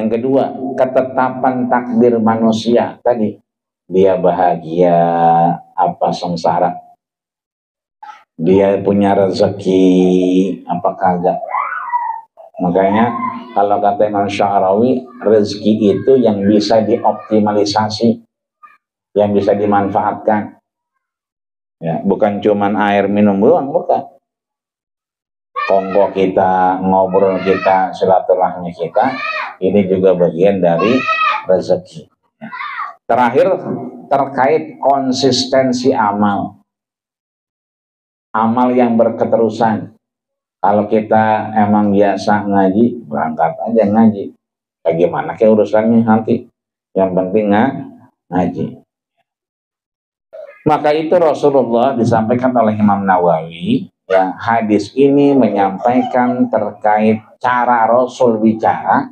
Yang kedua, ketetapan takdir manusia tadi. Dia bahagia apa sengsara. Dia punya rezeki apa kagak. Makanya kalau kata Imam Sya'rawi, rezeki itu yang bisa dioptimalisasi, yang bisa dimanfaatkan. Ya, bukan cuman air minum doang, bukan. Kongko kita, ngobrol kita, silaturahmi kita, ini juga bagian dari rezeki. Terakhir, terkait konsistensi amal. Amal yang berketerusan. Kalau kita emang biasa ngaji, berangkat aja ngaji. Bagaimana kayak urusannya nanti. Yang penting ngaji. Maka itu Rasulullah disampaikan oleh Imam Nawawi. Ya, hadis ini menyampaikan terkait cara Rasul bicara.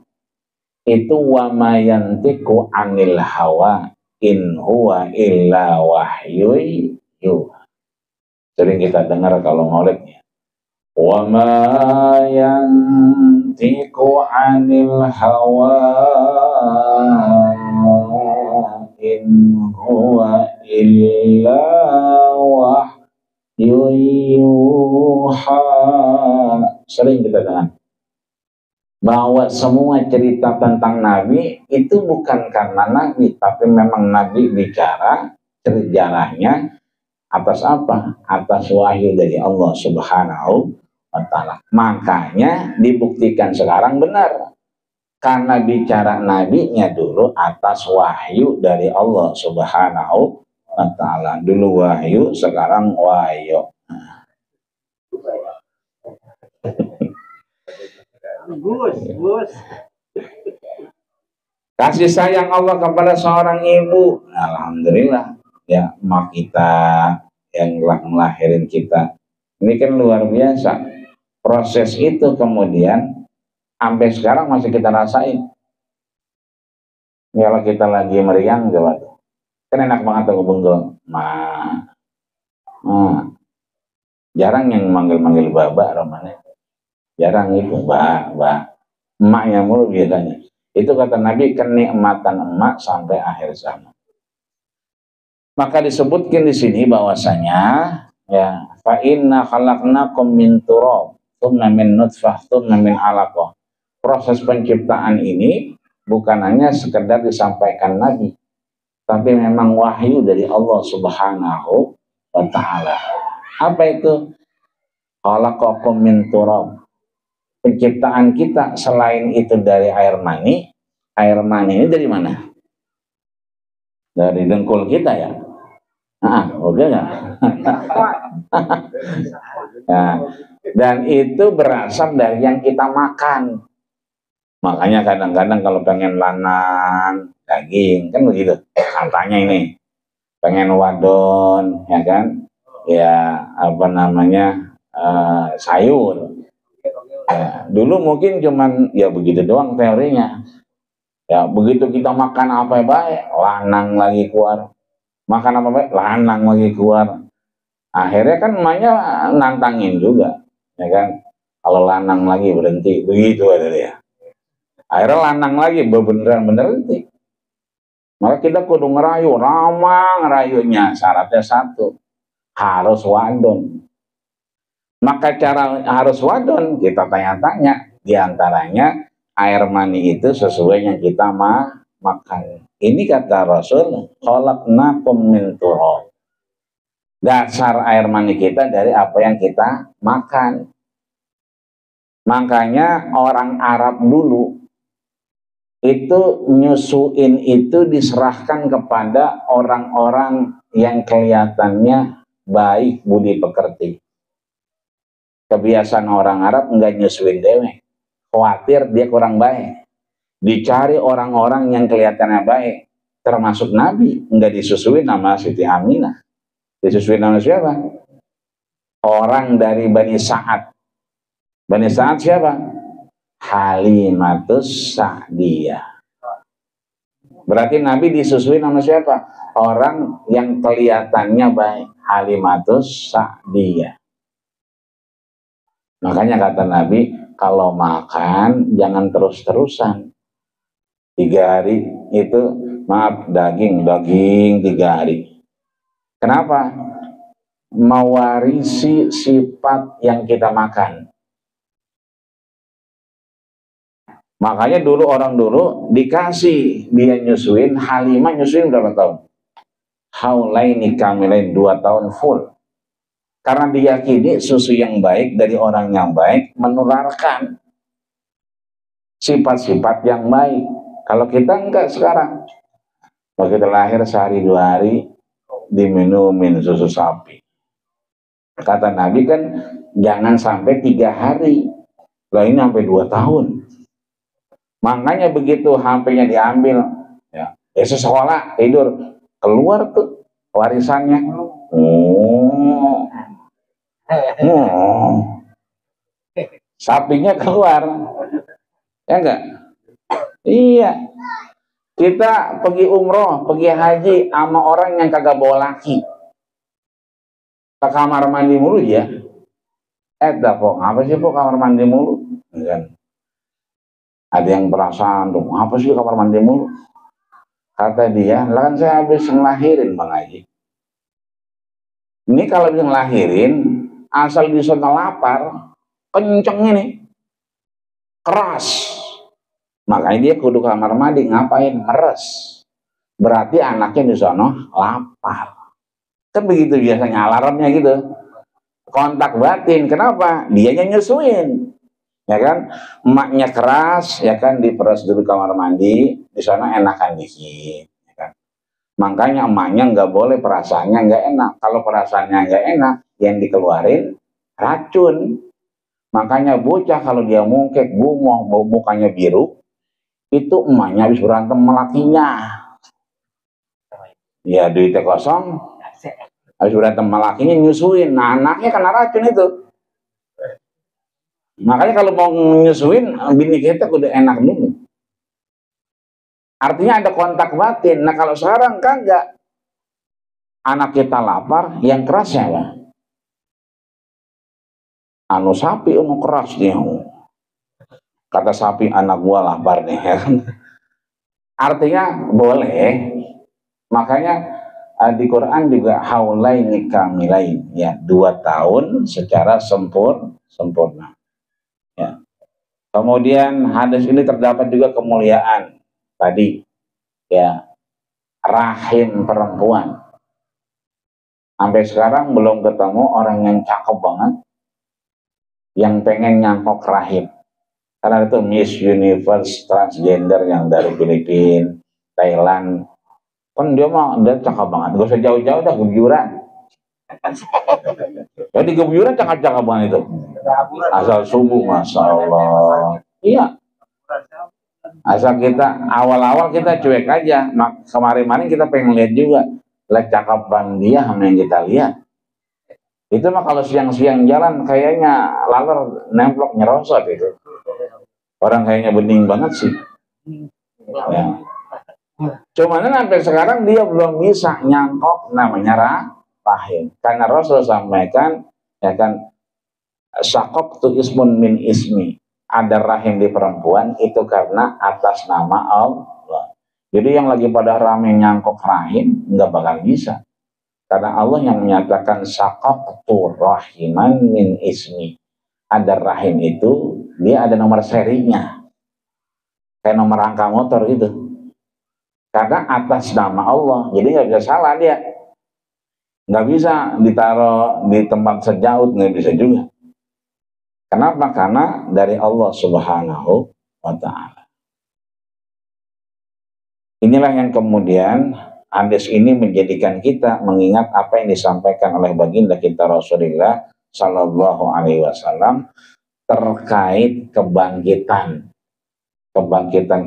Itu wa ma yantiqu anil hawa in huwa illa wahyu yuha. Sering kita dengar kalau maulidnya. Wa ma yantiqu anil hawa in huwa illa wahyu yuha. Sering kita dengar bahwa semua cerita tentang Nabi itu bukan karena Nabi, tapi memang Nabi bicara sejarahnya atas apa? Atas wahyu dari Allah Subhanahu wa Ta'ala. Makanya dibuktikan sekarang benar. Karena bicara Nabinya dulu atas wahyu dari Allah Subhanahu wa Ta'ala. Dulu wahyu, sekarang wahyu. Kasih sayang Allah kepada seorang ibu, alhamdulillah ya, mak kita yang telah melahirin kita. Ini kan luar biasa. Proses itu kemudian sampai sekarang masih kita rasain. Kalau kita lagi meriang coba tuh, kan enak banget tuh benggol. Jarang yang manggil-manggil baba romanya. Jarang itu, mbak, emaknya mulu biasanya. Itu kata Nabi, kenikmatan emak sampai akhir zaman. Maka disebutkan di sini bahwasanya ya, fa inna khalaqnakum min turab, tsumma min nutfah, tsumma min 'alaqah. Proses penciptaan ini bukan hanya sekedar disampaikan Nabi, tapi memang wahyu dari Allah Subhanahu wa Ta'ala. Apa itu? Khalaqakum min turab. Penciptaan kita selain itu dari air mani. Air mani ini dari mana? Dari dengkul kita ya. Oke nggak? Nah, dan itu berasal dari yang kita makan. Makanya kadang-kadang kalau pengen lanang daging kan begitu. Katanya ini pengen wadon, ya kan? Ya apa namanya sayur. Ya, dulu mungkin cuman ya begitu doang teorinya. Ya begitu kita makan apa baik, lanang lagi keluar. Makan apa baik, lanang lagi keluar. Akhirnya kan emaknya nantangin juga, ya kan? Kalau lanang lagi berhenti, begitu ada dia. Akhirnya lanang lagi beneran berhenti. Maka kita kudu ngerayu, ramah ngerayunya. Syaratnya satu, harus wadon. Maka cara harus wadon kita tanya-tanya, diantaranya air mani itu sesuai yang kita makan. Ini kata Rasul, khalaqnakum min turab. Dasar air mani kita dari apa yang kita makan. Makanya orang Arab dulu itu nyusuin itu diserahkan kepada orang-orang yang kelihatannya baik budi pekerti. Kebiasaan orang Arab enggak nyusuin dewek, khawatir dia kurang baik. Dicari orang-orang yang kelihatannya baik, termasuk Nabi, enggak disusuin nama Siti Aminah. Disusuin nama siapa? Orang dari Bani Sa'ad. Bani Sa'ad siapa? Halimatus Sa'diyah. Berarti Nabi disusuin nama siapa? Orang yang kelihatannya baik, Halimatus Sa'diyah. Makanya kata Nabi, kalau makan jangan terus-terusan. 3 hari itu, maaf, daging 3 hari. Kenapa? Mewarisi sifat yang kita makan. Makanya dulu orang dulu dikasih dia nyusuin, Halimah nyusuin berapa tahun? Haulaini kamilain, 2 tahun full. Karena diyakini susu yang baik dari orang yang baik menularkan sifat-sifat yang baik. Kalau kita enggak sekarang, begitu lahir sehari 2 hari diminumin susu sapi. Kata Nabi kan jangan sampai 3 hari. Lah ini sampai 2 tahun. Makanya begitu HP-nya diambil, ya, sekolah tidur, keluar tuh warisannya. Sapinya keluar, ya enggak? Iya. Kita pergi umroh, pergi haji sama orang yang kagak bawa laki, ke kamar mandi mulu ya. Kok apa sih kok kamar mandi mulu? Kan? Ada yang perasaan tuh, apa sih kamar mandi mulu? Kata dia, lah kan saya habis ngelahirin Bang Haji. Ini kalau bisa ngelahirin, asal di sana lapar, kenceng ini, keras. Makanya dia kudu kamar mandi, ngapain? Meres. Berarti anaknya di sana lapar. Kan begitu biasanya alarmnya gitu. Kontak batin, kenapa? Dianya nyusuin. Ya kan, emaknya keras, ya kan, diperas dulu kamar mandi, di sana enakan dikit, ya kan. Makanya emaknya nggak boleh perasaannya nggak enak. Kalau perasaannya nggak enak, yang dikeluarin racun. Makanya bocah kalau dia mungkek, bungoh, mukanya biru, itu emaknya habis berantem sama lakinya. Ya duitnya kosong, habis berantem sama lakinya nyusuin. Nah anaknya kena racun itu. Makanya kalau mau nyusuin, bini kita udah enak dulu. Artinya ada kontak batin. Nah kalau sekarang kagak. Anak kita lapar, yang kerasnya ya. Anu sapi, anu keras dia. Kata sapi, anak gua lapar nih. Ya. Artinya boleh. Makanya di Quran juga haulaini kamilain. Ya, 2 tahun secara sempurna. Ya. Kemudian hadis ini terdapat juga kemuliaan tadi, ya, rahim perempuan. Sampai sekarang belum ketemu orang yang cakep banget yang pengen nyangkok rahim. Karena itu Miss Universe transgender yang dari Filipina, Thailand, kan dia cakep banget. Gak usah jauh-jauh dah, Gebyuran. Jadi Gebyuran cakep-cakep banget itu. Asal subuh, Masya Allah. Iya. Asal kita awal-awal kita cuek aja. Nah, kemarin-kemarin kita pengen lihat juga cakapan dia sama yang kita lihat. Itu mah kalau siang-siang jalan kayaknya laler nemplok nyerosot itu. Orang kayaknya bening banget sih. Ya. Cuman sampai sekarang dia belum bisa nyangkok namanya rahim. Karena Rasul sampaikan, ya kan, syaqaqtu ismun min ismi. Ada rahim di perempuan itu karena atas nama Allah. Jadi yang lagi pada rame nyangkok rahim nggak bakal bisa. Karena Allah yang menyatakan syaqaqtu rahiman min ismi. Ada rahim itu dia ada nomor serinya. Kayak nomor angka motor gitu. Karena atas nama Allah. Jadi nggak bisa salah dia. Nggak bisa ditaruh di tempat sejaut, nggak bisa juga. Kenapa? Karena dari Allah Subhanahu wa Ta'ala. Inilah yang kemudian hadis ini menjadikan kita mengingat apa yang disampaikan oleh baginda kita Rasulullah Sallallahu Alaihi Wasallam terkait kebangkitan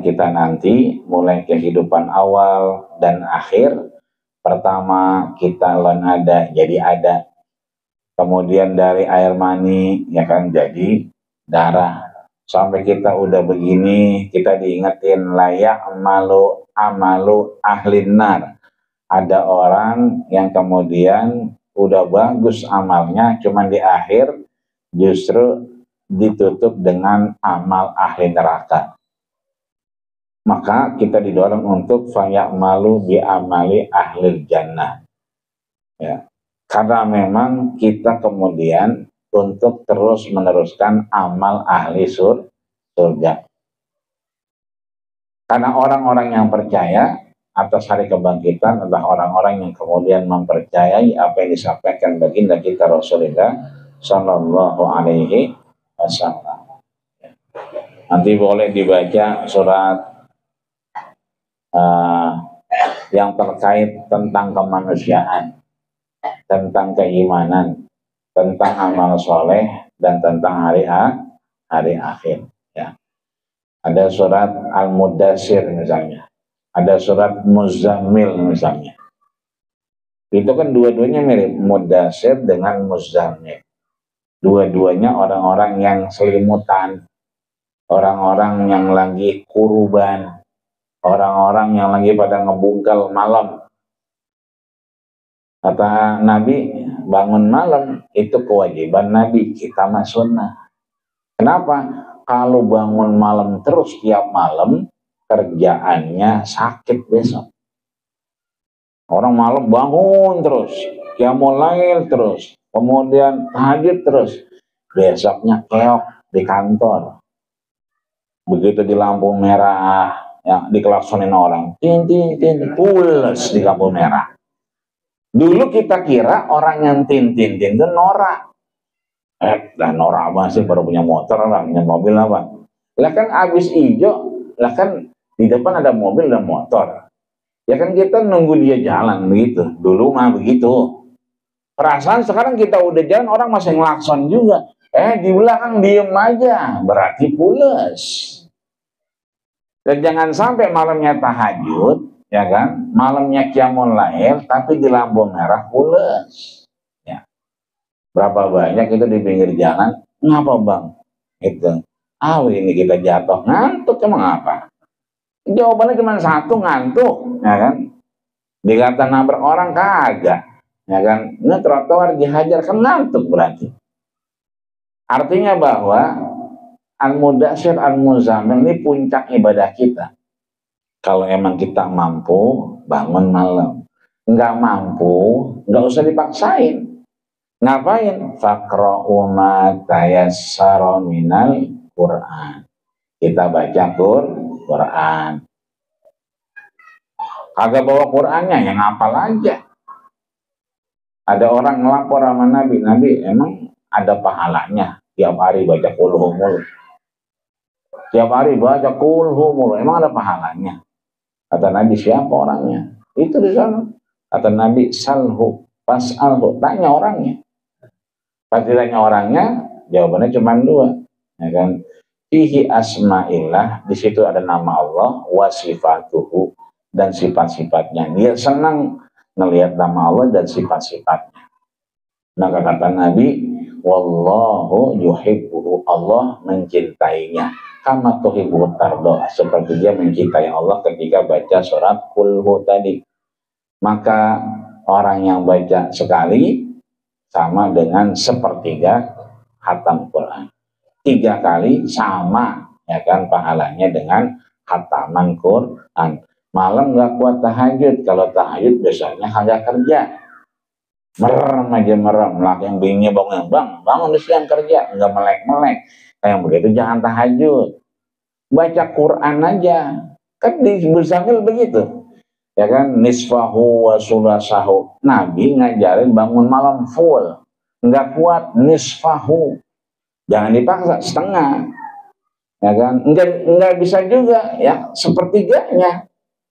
kita nanti, mulai kehidupan awal dan akhir. Pertama kita ada, jadi ada. Kemudian dari air mani, ya kan, jadi darah. Sampai kita udah begini, kita diingetin layak amalu ahlin nar. Ada orang yang kemudian udah bagus amalnya, cuman di akhir justru ditutup dengan amal ahli neraka. maka kita didorong untuk fayamalu bi amali ahlil jannah. Ya. Karena memang kita kemudian untuk terus meneruskan amal ahli surga. Karena orang-orang yang percaya atas hari kebangkitan adalah orang-orang yang kemudian mempercayai apa yang disampaikan baginda kita Rasulullah Sallallahu Alaihi Wasallam. Nanti boleh dibaca surat yang terkait tentang kemanusiaan, tentang keimanan, tentang amal soleh, dan tentang hari akhir. Ya. Ada surat Al-Mudassir misalnya, ada surat Muzammil misalnya. Itu kan dua-duanya mirip, Mudassir dengan Muzammil. Dua-duanya orang-orang yang selimutan, orang-orang yang lagi kuruban, orang-orang yang lagi pada ngebungkel malam. Kata Nabi, bangun malam itu kewajiban Nabi, kita mah sunnah. Kenapa? Kalau bangun malam terus tiap malam, kerjaannya sakit besok. Orang malam bangun terus, qiyamul lail terus, kemudian tahajud terus, besoknya keok di kantor. Begitu di lampu merah, ya, dikelaksonin orang, tin, pules di lampu merah. Dulu kita kira orang yang tin itu norak. Dah norak apa sih, baru punya motor lah, punya mobil apa. Lah kan abis ijo, lah kan di depan ada mobil dan motor. Ya kan kita nunggu dia jalan begitu. Dulu mah begitu. Perasaan sekarang kita udah jalan, orang masih ngelakson juga. Di belakang diem aja, berarti pules. Dan jangan sampai malamnya tahajud, ya kan, malamnya qiyamul lail, tapi di lampu merah pules. Ya. Berapa banyak itu di pinggir jalan, ngapa bang? Itu, ini kita jatuh, ngantuk emang apa? Jawabannya cuma satu, ngantuk, ya kan? Dikata nabrak orang kagak, ya kan? Ini trotoar dihajar, kan ngantuk berarti. Artinya bahwa Al-Mudassir, Al-Muzammil ini puncak ibadah kita. Kalau emang kita mampu bangun malam, nggak mampu, nggak usah dipaksain. Ngapain? Faqra'u ma tayassara minal Qur'an. Kita baca Quran. Kagak bawa Qur'annya, yang hafal aja. Ada orang ngelapor sama Nabi, Nabi emang ada pahalanya tiap hari baca qul humul. Tiap hari baca qul humul, emang ada pahalanya? Kata Nabi, siapa orangnya? Itu di sana. Kata Nabi, salhu, pas'alhu, tanya orangnya. Pas ditanya orangnya, jawabannya cuma dua, ya kan? Fihi asma'illah, di situ ada nama Allah, wa sifatuhu, dan sifat-sifatnya. Dia senang ngelihat nama Allah dan sifat-sifatnya. Maka kata Nabi, wallahu yuhibbuhu, Allah mencintainya. Kama tuhibbu tardo, seperti dia mencintai Allah ketika baca surat Qul tadi. Maka orang yang baca sekali sama dengan sepertiga khatam Quran. 3 kali sama, ya kan, pahalanya dengan khataman Quran. Malam nggak kuat tahajud, kalau tahajud biasanya kagak kerja. Merem aja merem, laki yang bingnya bangun di siang kerja, nggak melek-melek. Kayak begitu jangan tahajud, baca Quran aja. Kan di Muzammil begitu, ya kan, nisfahu wa sulasahu. Nabi ngajarin bangun malam full, nggak kuat nisfahu, jangan dipaksa setengah, ya kan, nggak bisa juga ya sepertiganya.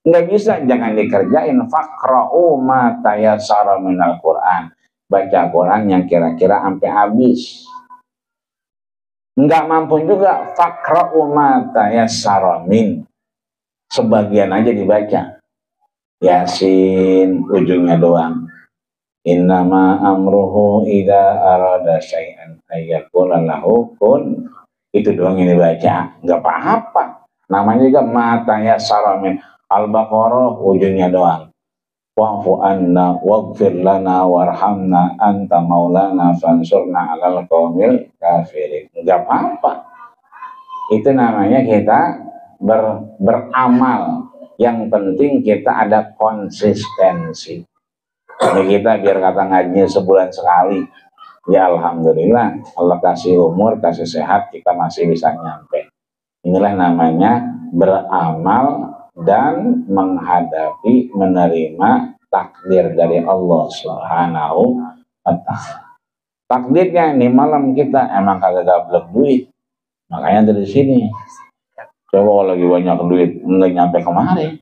Nggak bisa, jangan dikerjain. Faqra'u ma tayassara minal Qur'an. Baca Quran yang kira-kira sampai habis. Nggak mampu juga, faqra'u ma tayassara min. Sebagian aja dibaca. Yasin ujungnya doang. Innama amruhu idza arada syai'an ayyaqula lahu kun. Itu doang yang dibaca. Nggak apa-apa. Namanya juga ma tayassara min. Al-Baqarah ujungnya doang. Wa'fu anna waghfir lana warhamna anta maulana fansurna 'alal qaumil kafirin. Enggak apa-apa. Itu namanya kita beramal. Yang penting kita ada konsistensi. Ini kita biar kata ngajinya sebulan sekali, ya alhamdulillah Allah kasih umur, kasih sehat, kita masih bisa nyampe. Inilah namanya beramal dan menghadapi, menerima takdir dari Allah Subhanahu wa Ta'ala. Takdirnya ini malam kita emang kagak gablek duit, makanya dari sini. Coba kalau lagi banyak duit nggak nyampe kemari.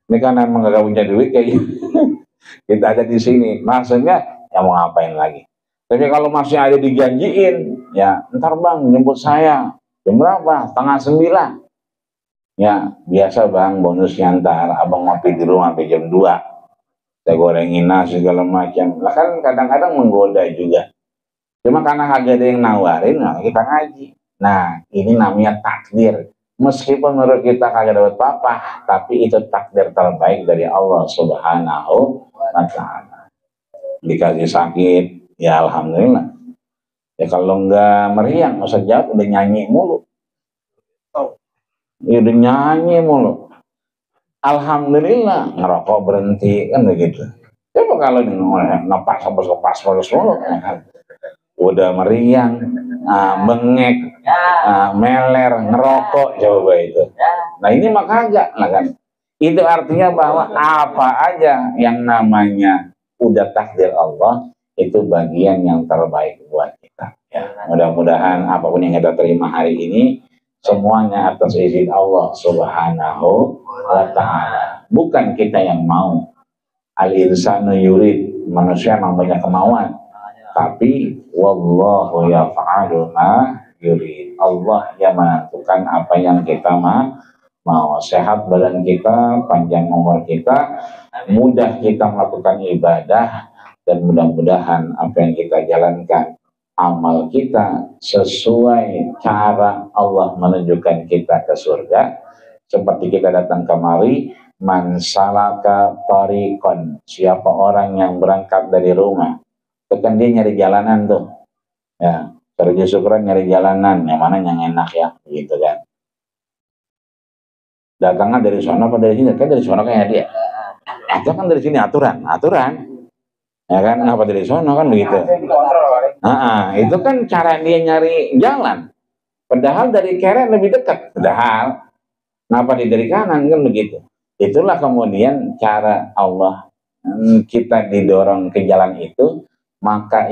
Ini kan emang gak punya duit kayak gitu. Kita ada di sini. Maksudnya ya mau ngapain lagi. Tapi kalau masih ada dijanjiin, ya ntar bang jemput saya. Jam berapa? Setengah 9. Ya biasa bang, bonusnya ntar abang ngopi di rumah sampai jam 2. Saya gorengin nasi segala macam. Lah kan kadang-kadang menggoda juga. Cuma karena kagak ada yang nawarin, nah kita ngaji. Nah, ini namanya takdir. Meskipun menurut kita kagak dapat apa-apa, tapi itu takdir terbaik dari Allah Subhanahu wa Ta'ala. Dikasih sakit, ya alhamdulillah. Ya kalau enggak meriang, masa jawab udah nyanyi mulu. Ya udah nyanyi mulu. Alhamdulillah, ngerokok berhenti, kan begitu. Coba kalau ngepas mulu, udah meriang, bengek, meler, ngerokok, coba itu. Nah ini mah kagak, kan? Itu artinya bahwa apa aja yang namanya udah takdir Allah itu bagian yang terbaik buat kita. Ya, mudah-mudahan apapun yang kita terima hari ini semuanya atas izin Allah Subhanahu wa Ta'ala. Bukan kita yang mau. Al-insanu yurid, manusia memang banyak kemauan. Tapi wallahu yaf'alu ma yurid. Allah yang menentukan apa yang kita mau. Sehat badan kita, panjang umur kita, mudah kita melakukan ibadah, dan mudah-mudahan apa yang kita jalankan, amal kita sesuai cara Allah menunjukkan kita ke surga. Seperti kita datang kemari, man salaka tariqan, siapa orang yang berangkat dari rumah, kan dia nyari jalanan tuh, ya kerja syukuran nyari jalanan yang mana yang enak ya, gitu kan. Datangnya dari sana apa dari sini? Kan dari sana kayak dia. Atau kan dari sini aturan, ya kan? Apa dari sana kan begitu? Itu kan cara dia nyari jalan. Padahal dari keren lebih dekat. Padahal, kenapa dia dari kanan kan begitu? Itulah kemudian cara Allah, kita didorong ke jalan itu. Maka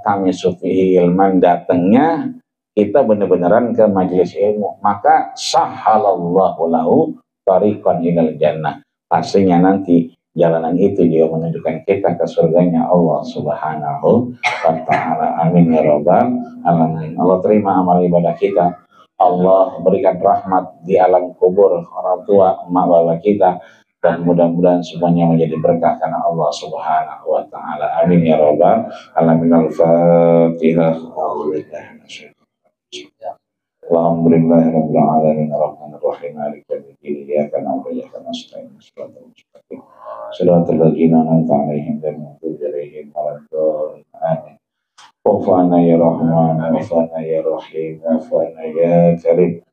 kami sufi ilman, datangnya kita benar-benaran ke majelis ilmu, maka sahalallahu lahu tariqan ilal jannah. Pastinya nanti jalanan itu juga menunjukkan kita ke surganya Allah Subhanahu wa Ta'ala. Amin ya rabbal alamin. Allah terima amal ibadah kita. Allah berikan rahmat di alam kubur orang tua, emak bapak kita, dan mudah-mudahan semuanya menjadi berkah karena Allah Subhanahu wa Ta'ala. Amin ya rabbal alamin. Al-Fatihah. Alhamdulillahi rabbil alamin arrahmanir rahim maliki yaumiddin iyyaka na'budu wa iyyaka nasta'in ihdinas mustaqim shiratal ladzina an'amta 'alaihim ghairil maghdubi 'alaihim waladdallin amin. Wa'fana ya rahman wa'fana ya rahim wa'fana ya karim.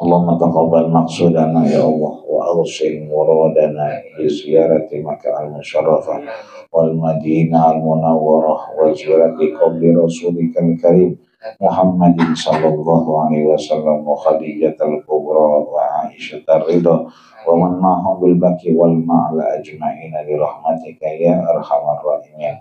Allahumma taqabbal maqsudana ya Allah wa arsil muradana bi ziyarati Makkah al-Musharrafah wal Madinah al-Munawwarah wa ziyarati qabri Rasulikal Karim Muhammadin sallallahu alaihi wasallam wa Khadijatul Kubra wa Aisyah ridha wa man ma'ahum bil baqi wal ma'la ajma'in bi rahmatika ya arhamar rahimin.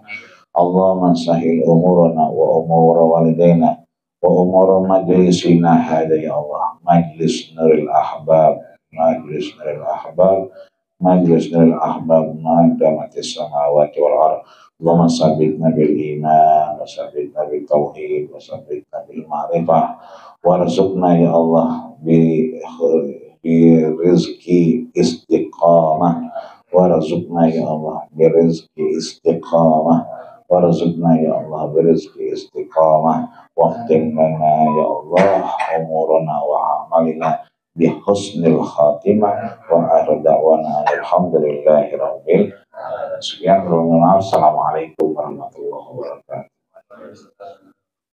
Allahumma sahil umurana wa umur walidaina wa umur majlisina hada ya Allah. Majlis Nurul Ahbab, Majlis Nurul Ahbab, Majlis Nurul Ahbab ma'adamatis samawati wal ardh. Allahumma sabbitna bil iman wa sabbitna bil tauhid wa sabbitna bil ma'rifah warzuqna ya Allah bi rizki istiqamah warzuqna ya Allah bi rizki istiqamah warzuqna ya Allah bi rizki istiqamah waqtim lana ya Allah umurana wa amalina bi husnil khatimah wa akhir da'wana alhamdulillahi rabbil. Sekian, assalamualaikum warahmatullahi wabarakatuh.